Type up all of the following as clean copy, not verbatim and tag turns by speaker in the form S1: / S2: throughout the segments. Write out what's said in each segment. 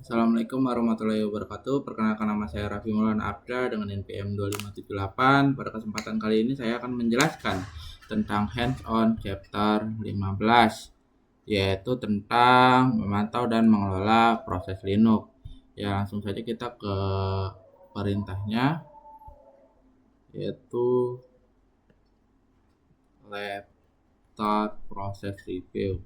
S1: Assalamualaikum warahmatullahi wabarakatuh. Perkenalkan, nama saya Raffi Maulana Abda dengan NPM 2578. Pada kesempatan kali ini saya akan menjelaskan tentang hands-on chapter 15, yaitu tentang memantau dan mengelola proses Linux. Ya, langsung saja kita ke perintahnya, yaitu Let's start process review.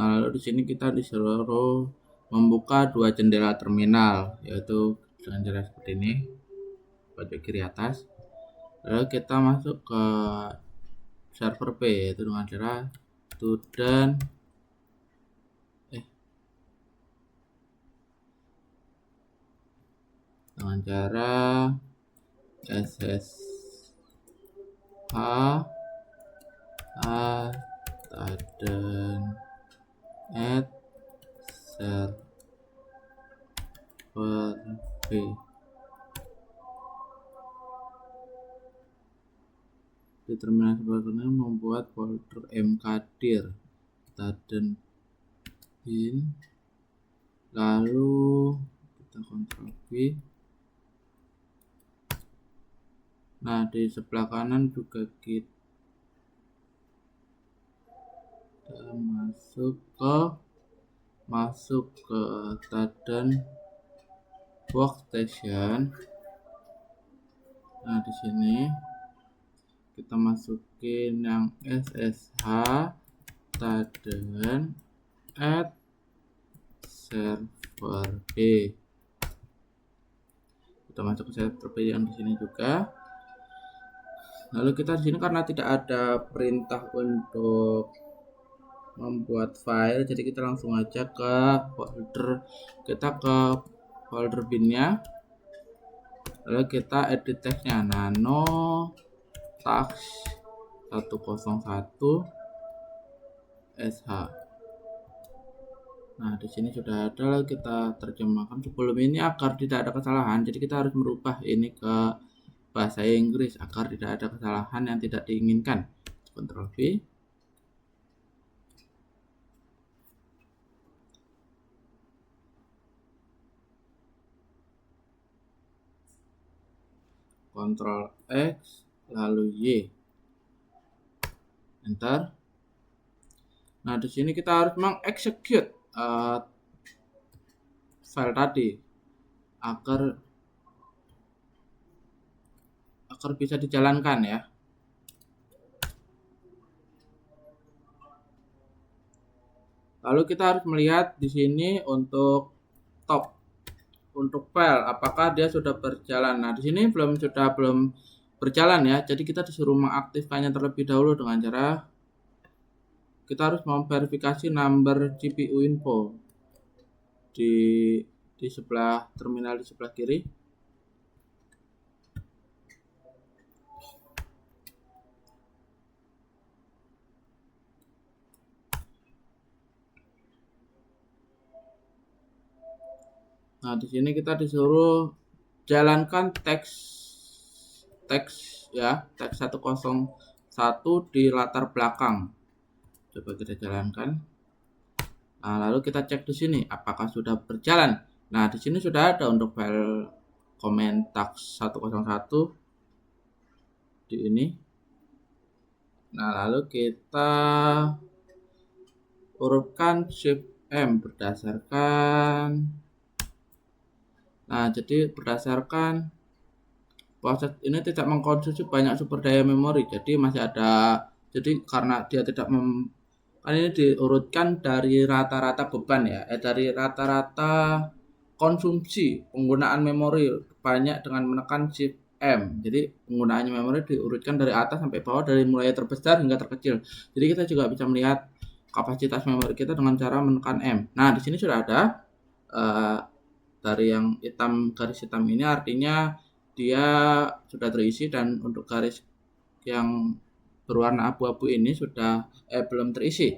S1: Nah, lalu di sini kita disuruh membuka dua jendela terminal, yaitu dengan cara seperti ini, pojok kiri atas. Lalu kita masuk ke server P, yaitu dengan cara student dengan cara ssh dan add server P. Di terminal seperti ini membuat folder mkdir dan bin, lalu kita Ctrl V. Nah, di sebelah kanan juga kita masuk ke Tadan workstation. Nah, di sini kita masukin yang ssh Tadan add server B. Kita masuk ke server B yang di sini juga. Lalu kita di sini karena tidak ada perintah untuk membuat file, jadi kita langsung aja ke folder binnya. Lalu kita edit teksnya nano tax 101 sh. Nah, di sini sudah ada, lalu kita terjemahkan sebelum ini agar tidak ada kesalahan. Jadi kita harus merubah ini ke bahasa Inggris agar tidak ada kesalahan yang tidak diinginkan. Ctrl V. Ctrl X lalu Y, enter. Nah, di sini kita harus mengexecute file tadi agar bisa dijalankan ya. Lalu kita harus melihat di sini untuk file apakah dia sudah berjalan. Nah, di sini belum berjalan ya. Jadi kita disuruh mengaktifkannya terlebih dahulu dengan cara kita harus memverifikasi number GPU info di sebelah terminal di sebelah kiri. Nah, di sini kita disuruh jalankan teks ya, teks 101 di latar belakang. Coba kita jalankan. Nah, lalu kita cek di sini apakah sudah berjalan. Nah, di sini sudah ada untuk file comment tax 101 di ini. Nah, lalu kita urutkan shift M berdasarkan. Nah, jadi berdasarkan proses ini tidak mengkonsumsi banyak sumber daya memori, jadi masih ada. Jadi karena dia tidak kan ini diurutkan dari rata-rata beban ya, dari rata-rata konsumsi penggunaan memori banyak dengan menekan shift M. Jadi penggunaannya memori diurutkan dari atas sampai bawah, dari mulai terbesar hingga terkecil. Jadi kita juga bisa melihat kapasitas memori kita dengan cara menekan M. Nah, di sini sudah ada dari yang garis hitam ini artinya dia sudah terisi, dan untuk garis yang berwarna abu-abu ini sudah belum terisi.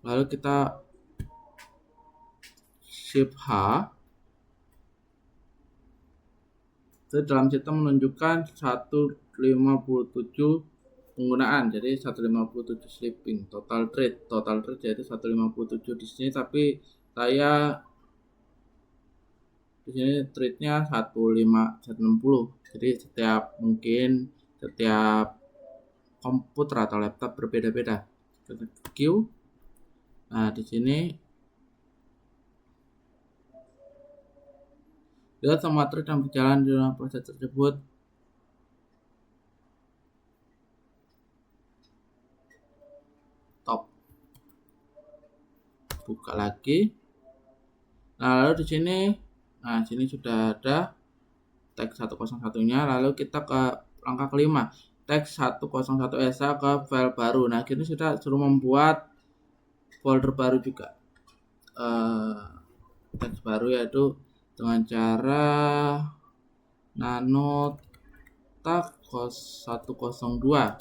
S1: Lalu kita shift H. Itu dalam sistem menunjukkan 157 penggunaan, jadi 157 sleeping. Total trade yaitu 157 di sini, tapi saya di sini trade-nya 160. Jadi setiap komputer atau laptop berbeda-beda. Kita Q. Nah, di sini lihat semua trade yang berjalan di dalam proses tersebut. Top. Buka lagi. Nah, lalu di sini sudah ada teks 101-nya. Lalu kita ke langkah kelima, teks 101 ESA ke file baru. Nah, kita sudah suruh membuat folder baru juga. Teks baru yaitu dengan cara nanotak 102.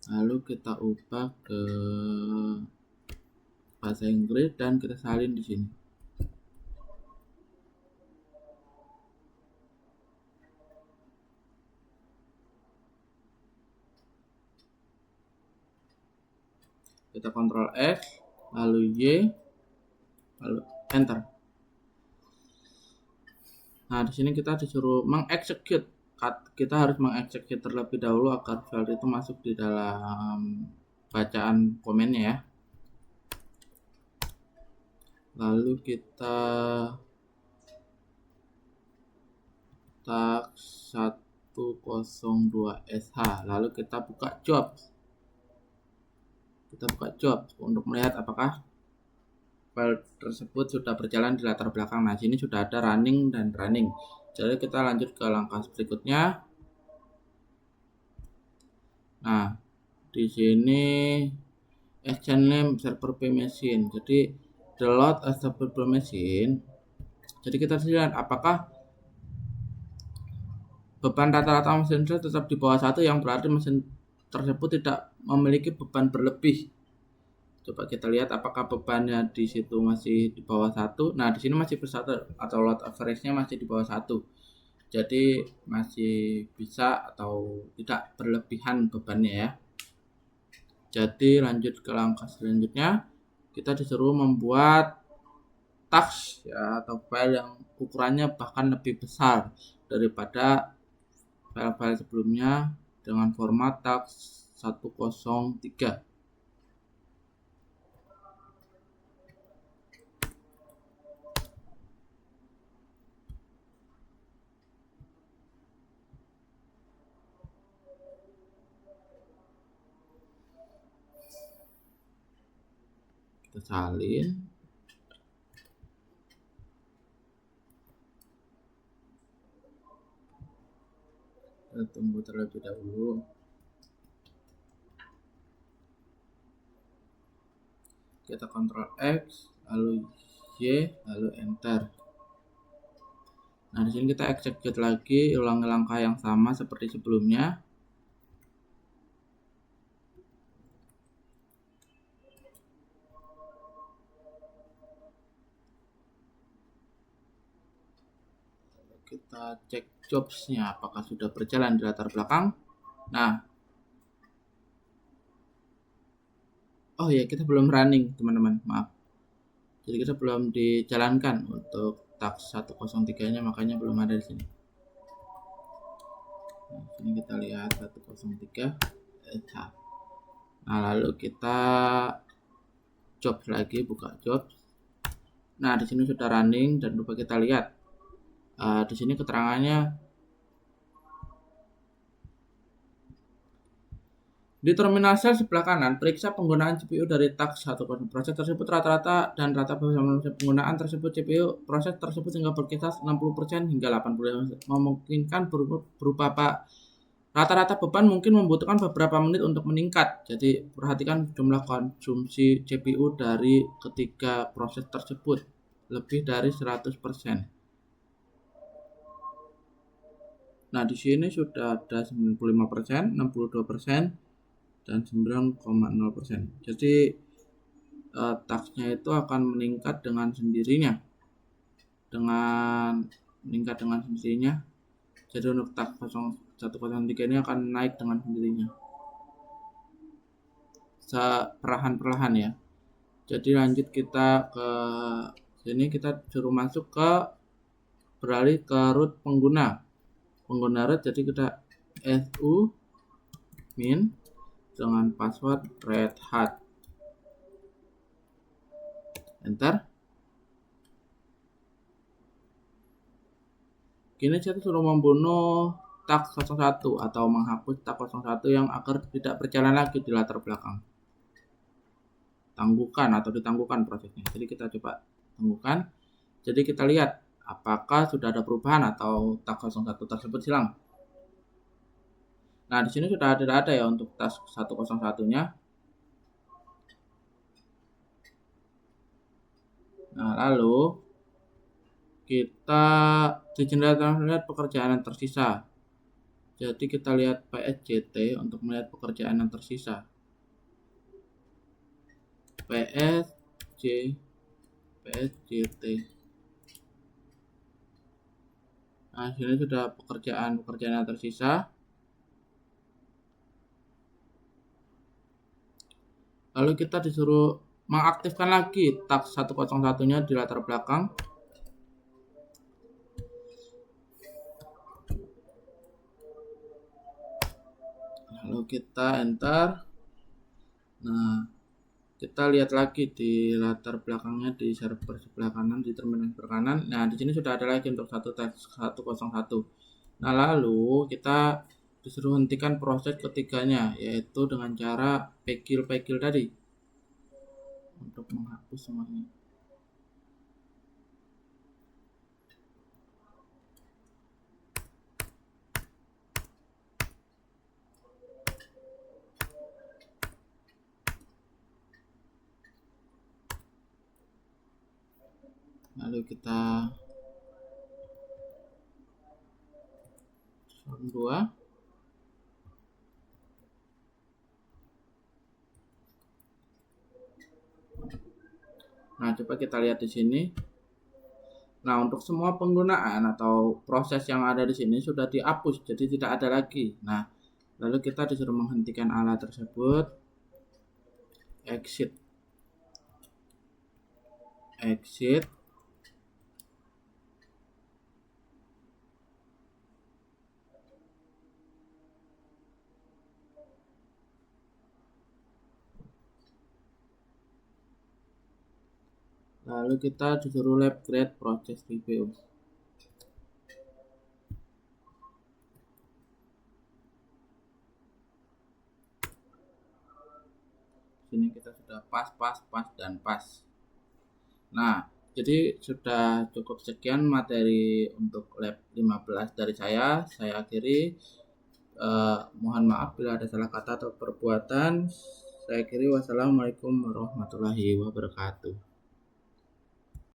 S1: Lalu kita ubah ke bahasa Inggris dan kita salin di sini. Kita Ctrl X, lalu Y, lalu Enter. Nah, di sini kita disuruh mengexecute. Kita harus mengexecute terlebih dahulu agar file itu masuk di dalam bacaan komennya ya. Lalu kita tak 102sh, lalu kita buka jobs. Kita buka jobs untuk melihat apakah file tersebut sudah berjalan di latar belakang. Nah, sini sudah ada running dan running. Jadi kita lanjut ke langkah berikutnya. Nah, di sini exchange name server machine. Jadi the load as server machine. Jadi kita lihat apakah beban rata-rata mesin tetap di bawah 1, yang berarti mesin tersebut tidak memiliki beban berlebih. Coba kita lihat apakah bebannya di situ masih di bawah 1. Nah, di sini masih bersatu atau load average-nya masih di bawah 1. Jadi masih bisa atau tidak berlebihan bebannya ya. Jadi lanjut ke langkah selanjutnya, kita disuruh membuat task ya, atau file yang ukurannya bahkan lebih besar daripada file-file sebelumnya dengan format task 103. Kita salin. Kita tunggu terlebih dahulu. Kita Ctrl X, lalu Y, lalu Enter. Nah, di sini kita execute lagi, ulangi langkah yang sama seperti sebelumnya. Kita cek jobsnya apakah sudah berjalan di latar belakang. Nah, oh ya, kita belum running teman-teman, maaf. Jadi kita belum dijalankan untuk task 103 nya, makanya belum ada di sini. Nah, sini kita lihat 103. Nah, lalu kita jobs lagi, buka jobs. Nah, di sini sudah running dan coba kita lihat. Di sini keterangannya di terminal sel sebelah kanan, periksa penggunaan CPU dari task 1. Proses tersebut rata-rata dan rata penggunaan tersebut CPU proses tersebut hingga berkisar 60% hingga 80%, memungkinkan berupa rata-rata beban mungkin membutuhkan beberapa menit untuk meningkat. Jadi perhatikan jumlah konsumsi CPU dari ketiga proses tersebut lebih dari 100%. Nah, di sini sudah ada 95%, 62%, dan 9,0%. Jadi tasknya itu akan meningkat dengan sendirinya dengan meningkat dengan sendirinya. Jadi untuk task 0103 ini akan naik dengan sendirinya. Perlahan-perlahan ya. Jadi lanjut kita ke sini, kita suruh masuk ke beralih ke root pengguna root. Jadi kita su min dengan password red hat, enter. Kini saya suruh membunuh task 01 atau menghapus task 01 yang agar tidak berjalan lagi di latar belakang. Tangguhkan atau ditangguhkan prosesnya. Jadi kita coba tangguhkan. Jadi kita lihat apakah sudah ada perubahan atau task 01 tersebut hilang. Nah, di sini sudah tidak ada ya untuk task 101-nya. Nah, lalu kita di jendela melihat pekerjaan yang tersisa. Jadi kita lihat PSJT untuk melihat pekerjaan yang tersisa. PSJT. Nah, sini sudah pekerjaan yang tersisa. Lalu kita disuruh mengaktifkan lagi task 101-nya di latar belakang. Lalu kita enter. Nah, kita lihat lagi di latar belakangnya di server sebelah kanan, di terminal sebelah kanan. Nah, di sini sudah ada lagi untuk satu task 101. Nah, lalu kita disuruh hentikan proses ketiganya, yaitu dengan cara pegil tadi untuk menghapus semuanya. Lalu kita run 2. Nah, coba kita lihat di sini. Nah, untuk semua penggunaan atau proses yang ada di sini sudah dihapus, jadi tidak ada lagi. Nah, lalu kita disuruh menghentikan alat tersebut. Exit. Lalu kita disuruh lab create process review. Sini kita sudah pas dan pas. Nah, jadi sudah cukup sekian materi untuk lab 15 dari saya. Saya akhiri. Mohon maaf bila ada salah kata atau perbuatan. Saya akhiri. Wassalamualaikum warahmatullahi wabarakatuh.